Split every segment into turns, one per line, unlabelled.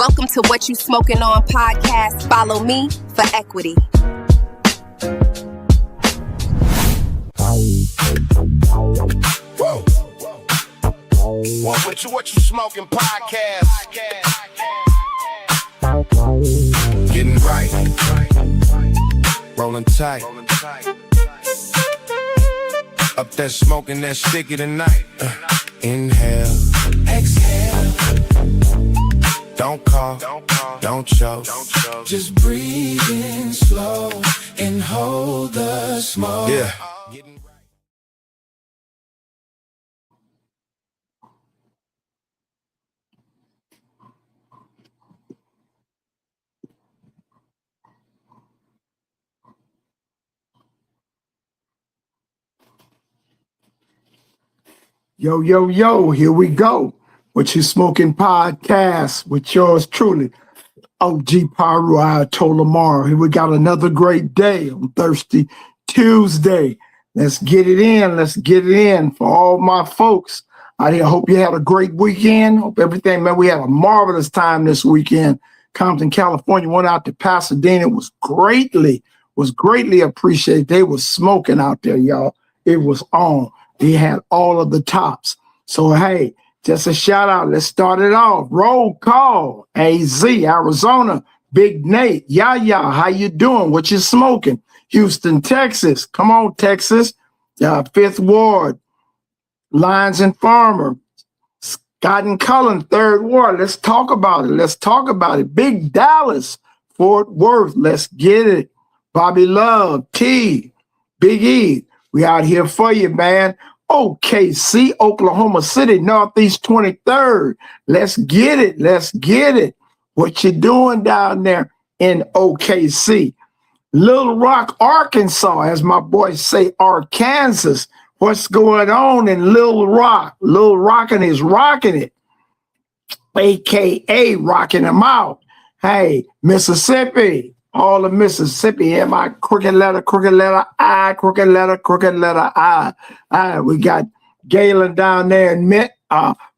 Welcome to What You Smokin On podcast. Follow me for equity.
Whoa. What you smoking podcast. Getting right. Rolling tight. Up there smoking that sticky tonight. Inhale. Exhale. Don't cough. Don't choke. Just breathe in slow and hold the smoke. Yeah.
Yo, here we go. What You Smokin podcast with yours truly, OG Piru, Ayatollah Marv. Here we got another great day on Thirsty Tuesday. Let's get it in for all my folks out here. Hope you had a great weekend. Hope everything, man, we had a marvelous time this weekend. Compton, California, went out to Pasadena, was greatly appreciated. They was smoking out there, y'all. It was on. They had all of the tops. So, hey, just a shout out. Let's start it off. Roll call. AZ, Arizona. Big Nate. Yaya, how you doing? What you smoking? Houston, Texas. Come on, Texas. Fifth Ward. Lyons and Farmer. Scott and Cullen, Third Ward. Let's talk about it. Big Dallas. Fort Worth. Let's get it. Bobby Love. T. Big E. We out here for you, man. OKC, Oklahoma City, Northeast 23rd. Let's get it. What you doing down there in OKC? Little Rock, Arkansas, as my boys say, Arkansas. What's going on in Little Rock? Little Rockin' is rocking it, AKA rocking them out. Hey, Mississippi. All of Mississippi, M-I, crooked letter, I, crooked letter, I. We got Galen down there in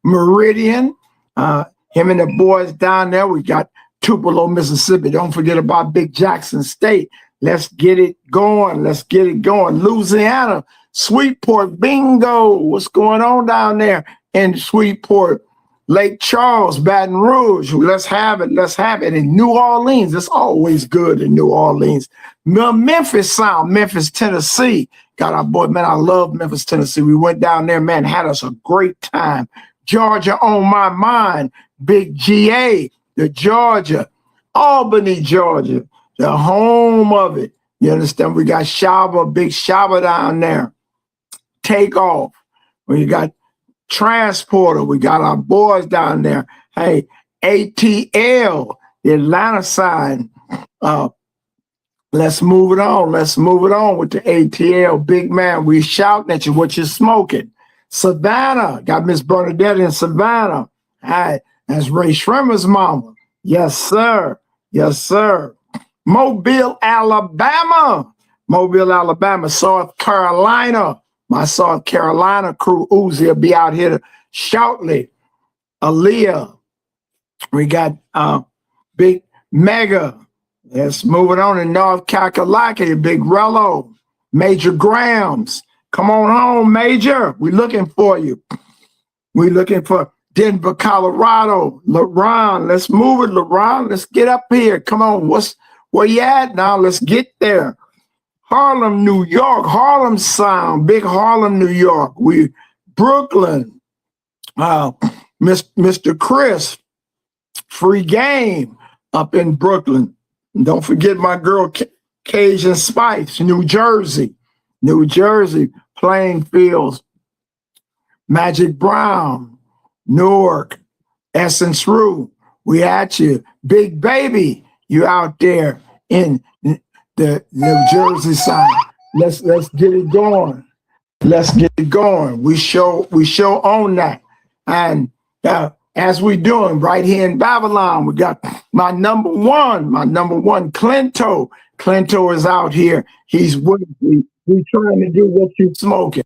Meridian. Him and the boys down there. We got Tupelo, Mississippi. Don't forget about Big Jackson State. Let's get it going. Louisiana, Sweetport, bingo. What's going on down there in Sweetport? Lake Charles, Baton Rouge, let's have it. In New Orleans, it's always good in New Orleans. Memphis Sound, Memphis, Tennessee. Got our boy, man, I love Memphis, Tennessee. We went down there, man, had us a great time. Georgia on my mind, Big GA, the Georgia, Albany, Georgia, the home of it. You understand? We got Shaba, Big Shaba down there. Takeoff. We got Transporter, we got our boys down there. Hey, ATL, the Atlanta side. Let's move it on with the ATL. Big man, we shouting at you. What you smoking? Savannah, got Miss Bernadette in Savannah. Hey, that's Ray Schremer's mama. Yes, sir. Mobile, Alabama, South Carolina. My South Carolina crew, Uzi, will be out here shortly. Aaliyah. We got Big Mega. Let's move it on in North Kakalaki. Big Rello. Major Grams. Come on home, Major. We looking for you. We looking for Denver, Colorado. LeBron. Let's move it, LeBron. Let's get up here. Come on. Where you at now? Let's get there. Harlem, New York, Harlem Sound, big Harlem, New York. We Brooklyn, Mr. Chris, Free Game up in Brooklyn. And don't forget my girl Cajun Spice, New Jersey, Plainfields, Magic Brown, Newark, Essence Rue. We at you, Big Baby. You out there in the New Jersey side. Let's get it going. We show on that. And as we doing right here in Babylon, we got my number one, Clinto. Clinto is out here. He's with me. We trying to do what you smoking.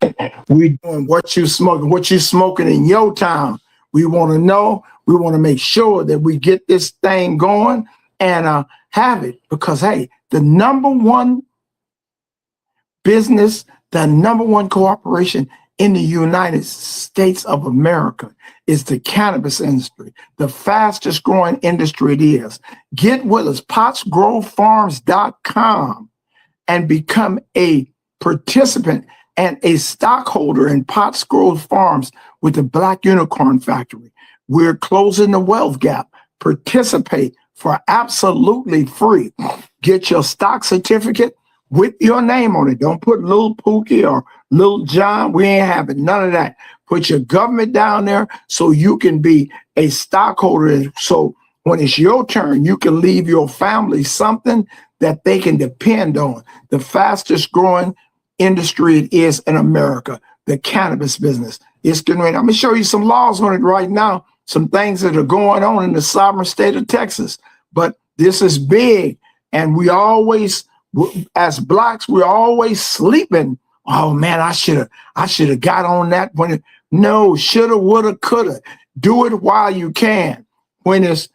We doing what you smoking in your town. We want to know. We want to make sure that we get this thing going and have it, because, hey, the number one business, the number one corporation in the United States of America is the cannabis industry, the fastest growing industry it is. Get with us, pottsgrowfarms.com, and become a participant and a stockholder in Potts Grove Farms with the Black Unicorn Factory. We're closing the wealth gap. Participate for absolutely free. Get your stock certificate with your name on it. Don't put Lil Pookie or Lil John. We ain't having none of that. Put your government down there so you can be a stockholder. So when it's your turn, you can leave your family something that they can depend on. The fastest growing industry it is in America, the cannabis business. It's getting ready. I'm going to show you some laws on it right now, some things that are going on in the sovereign state of Texas. But this is big, and we always, as Blacks, we're always sleeping. Oh man, I should have got on that when it, no, shoulda, woulda, coulda. Do it while you can. When it's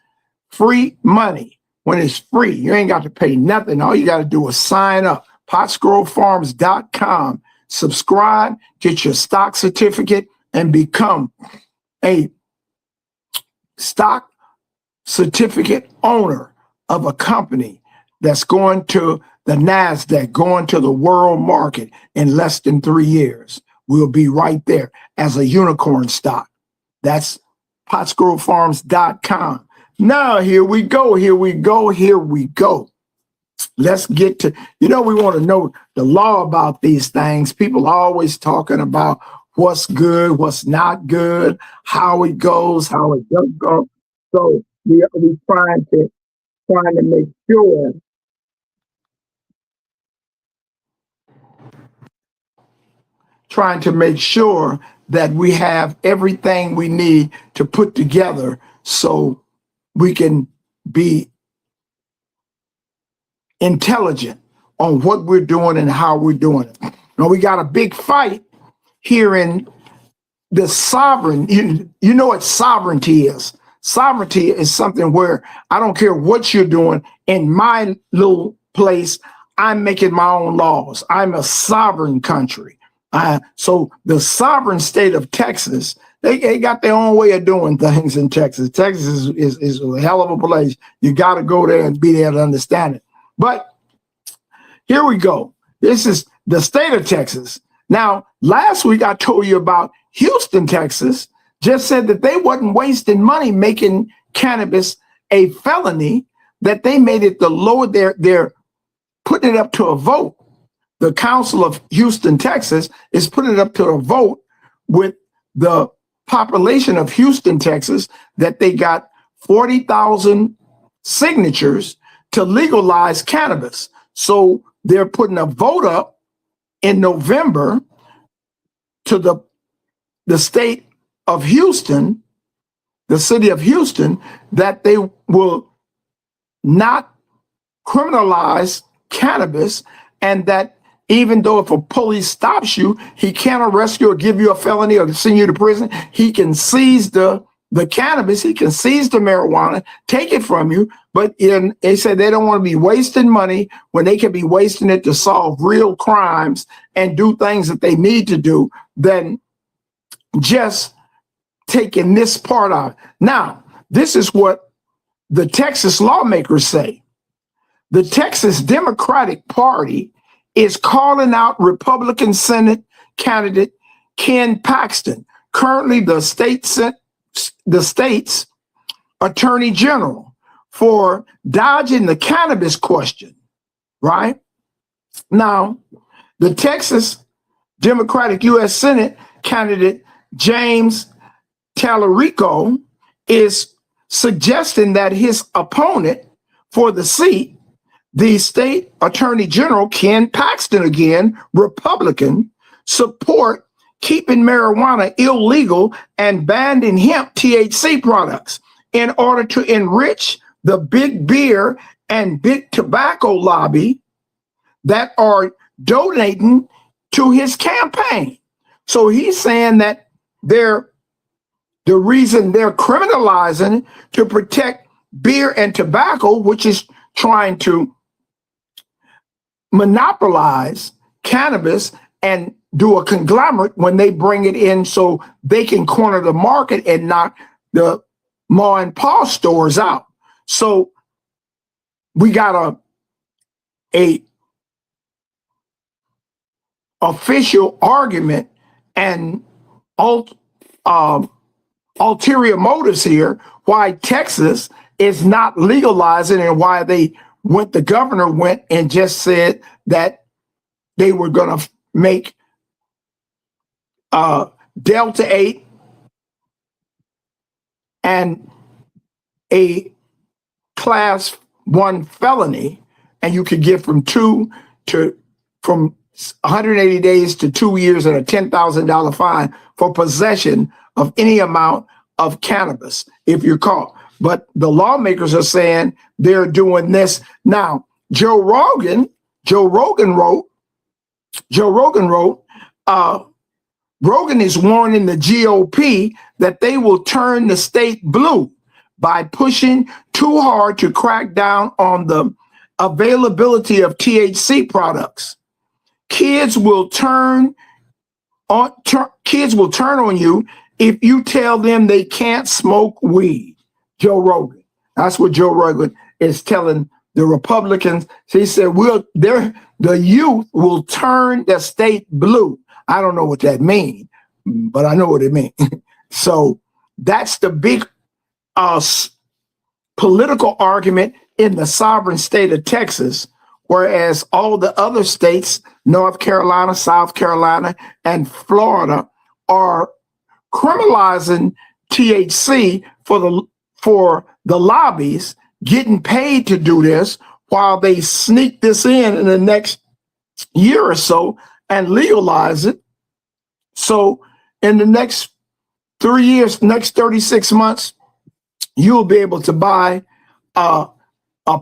free money, when it's free, you ain't got to pay nothing. All you got to do is sign up. pottsgrowfarms.com. Subscribe, get your stock certificate, and become a stock certificate owner of a company that's going to the NASDAQ, going to the world market in less than 3 years. We'll be right there as a unicorn stock. That's pottsgrowfarms.com. Now, here we go. Let's get to, we want to know the law about these things. People are always talking about what's good, what's not good, how it goes, how it doesn't go. So we're trying to make sure that we have everything we need to put together so we can be intelligent on what we're doing and how we're doing it. Now, we got a big fight here in the sovereign. You know what sovereignty is. Sovereignty is something where I don't care what you're doing in my little place, I'm making my own laws. I'm a sovereign country. So the sovereign state of Texas, they got their own way of doing things in Texas. Texas is a hell of a place. You got to go there and be there to understand it. But here we go. This is the state of Texas. Now, last week I told you about Houston, Texas, just said that they wasn't wasting money making cannabis a felony, that they made it the lower, they're putting it up to a vote. The Council of Houston, Texas is putting it up to a vote with the population of Houston, Texas, that they got 40,000 signatures to legalize cannabis. So they're putting a vote up in November to the state of Houston, the city of Houston, that they will not criminalize cannabis, and that even though if a police stops you, he can't arrest you or give you a felony or send you to prison, he can seize the cannabis, he can seize the marijuana, take it from you. But they said they don't want to be wasting money when they can be wasting it to solve real crimes and do things that they need to do, than just taking this part out. Now, this is what the Texas lawmakers say. The Texas Democratic Party is calling out Republican Senate candidate Ken Paxton, currently the state's attorney general, for dodging the cannabis question, right? Now, the Texas Democratic U.S. Senate candidate James Tallarico is suggesting that his opponent for the seat, the state attorney general, Ken Paxton, again, Republican, support keeping marijuana illegal and banning hemp THC products in order to enrich the big beer and big tobacco lobby that are donating to his campaign. So he's saying that they're The reason they're criminalizing to protect beer and tobacco, which is trying to monopolize cannabis and do a conglomerate when they bring it in so they can corner the market and knock the ma and pa stores out. So we got a official argument and ulterior motives here why Texas is not legalizing and why the governor went and just said that they were going to make Delta 8 and a class 1 felony, and you could get from 180 days to 2 years and a $10,000 fine for possession of any amount of cannabis if you're caught. But the lawmakers are saying they're doing this now. Joe Rogan wrote, Rogan is warning the GOP that they will turn the state blue by pushing too hard to crack down on the availability of THC products. Kids will turn on you if you tell them they can't smoke weed. Joe Rogan. That's what Joe Rogan is telling the Republicans. He said, the youth will turn the state blue. I don't know what that means, but I know what it means. So that's the big political argument in the sovereign state of Texas, whereas all the other states, North Carolina, South Carolina, and Florida, are criminalizing THC for the lobbies, getting paid to do this while they sneak this in the next year or so and legalize it. So in the next 3 years, next 36 months, you'll be able to buy a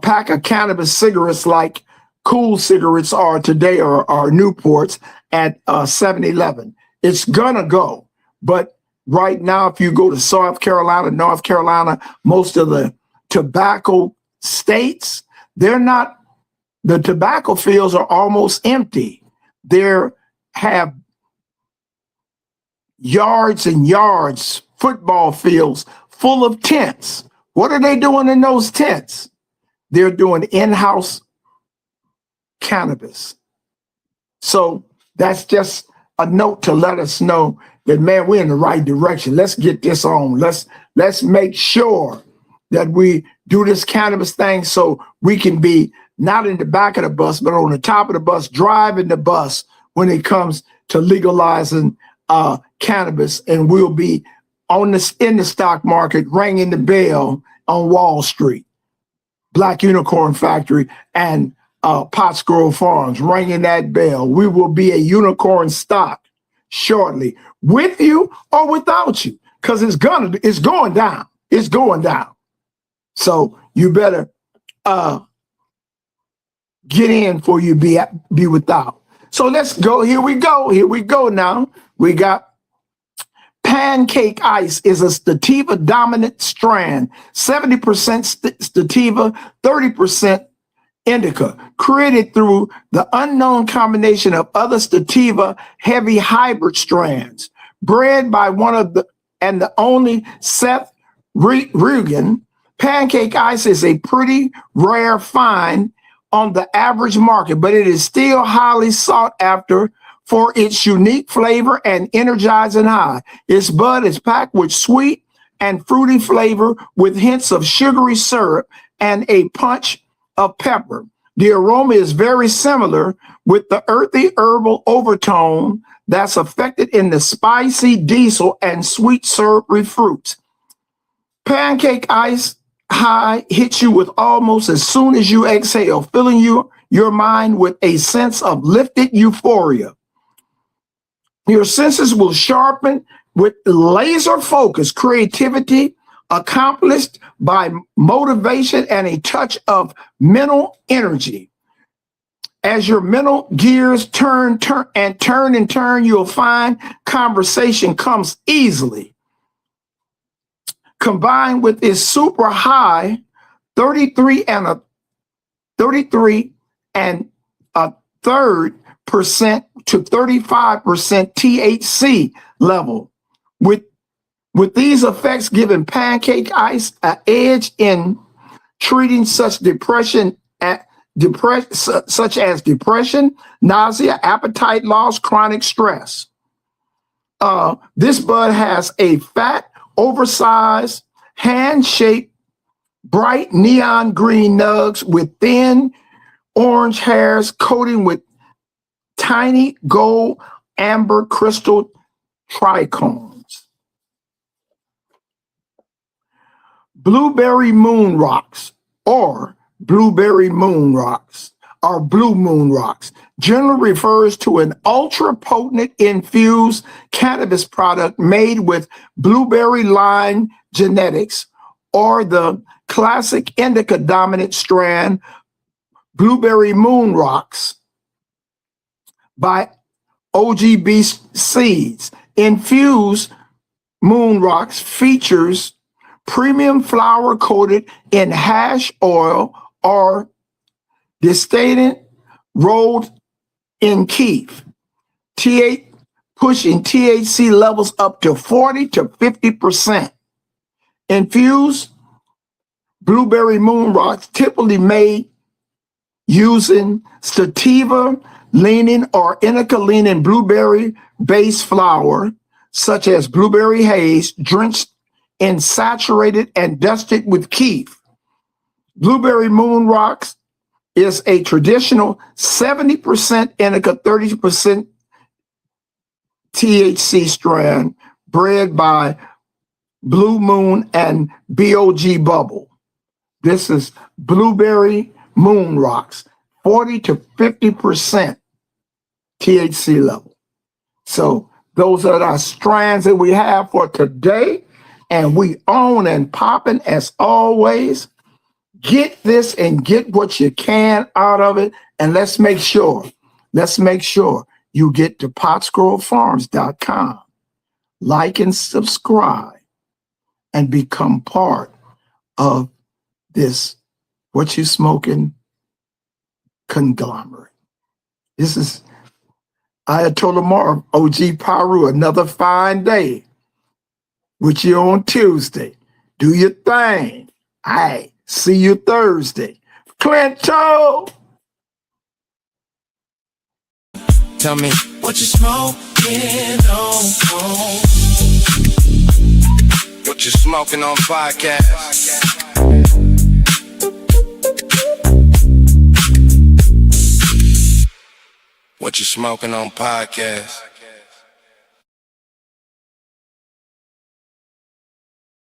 pack of cannabis cigarettes like Cool cigarettes are today, or Newports, at 7-Eleven. It's gonna go. But right now, if you go to South Carolina, North Carolina, most of the tobacco states, the tobacco fields are almost empty. They have yards and yards, football fields full of tents. What are they doing in those tents? They're doing in-house cannabis. So that's just a note to let us know that, man, we're in the right direction. Let's get this on. Let's make sure that we do this cannabis thing so we can be not in the back of the bus, but on the top of the bus, driving the bus when it comes to legalizing cannabis, and we'll be in the stock market, ringing the bell on Wall Street, Black Unicorn Factory, and Pottsgrove Farms, ringing that bell. We will be a unicorn stock shortly, with you or without you, because it's going down. It's going down. So you better get in before you be without. So let's go. Here we go now. We got Pancake Ice is a sativa dominant strand, 70% sativa, 30% indica, created through the unknown combination of other sativa heavy hybrid strands. Bred by the only Seth Rugen, Pancake Ice is a pretty rare find on the average market, but it is still highly sought after for its unique flavor and energizing high. Its bud is packed with sweet and fruity flavor with hints of sugary syrup and a punch of pepper. The aroma is very similar with the earthy herbal overtone that's affected in the spicy diesel and sweet syrupy fruits. Pancake Ice high hits you with almost as soon as you exhale, filling your mind with a sense of lifted euphoria. Your senses will sharpen with laser focus, creativity accomplished by motivation and a touch of mental energy. As your mental gears turn, you'll find conversation comes easily. combined with its super high 33 and a third percent to 35% THC level, with these effects giving pancake ice an edge in treating such such as depression, nausea, appetite loss, chronic stress. This bud has a fat, oversized, hand-shaped, bright neon green nugs with thin orange hairs coating with tiny gold amber crystal trichomes. Blueberry moon rocks or blueberry moon rocks or blue moon rocks generally refers to an ultra-potent infused cannabis product made with blueberry line genetics or the classic indica dominant strand blueberry moon rocks by OGB seeds. Infused moon rocks features premium flower coated in hash oil or distillate rolled in keef, pushing THC levels up to 40 to 50%. Infused blueberry moon rocks typically made using sativa leaning or indica leaning blueberry based flour, such as blueberry haze, drenched in saturated and dusted with keef. Blueberry moon rocks is a traditional 70% indica, 30% THC strand bred by Blue Moon and BOG Bubble. This is blueberry moon rocks, 40 to 50% THC level. So those are our strands that we have for today, and we own and popping as always. Get this and get what you can out of it, and let's make sure you get to potsgrowfarms.com, like and subscribe, and become part of this What You Smokin conglomerate. This is Ayatollah Marv, OG Piru, another fine day with you on Tuesday. Do your thing. All right, see you Thursday. Clinto!
Tell me what you smoking on. What you smoking on podcast. What you smoking on podcast.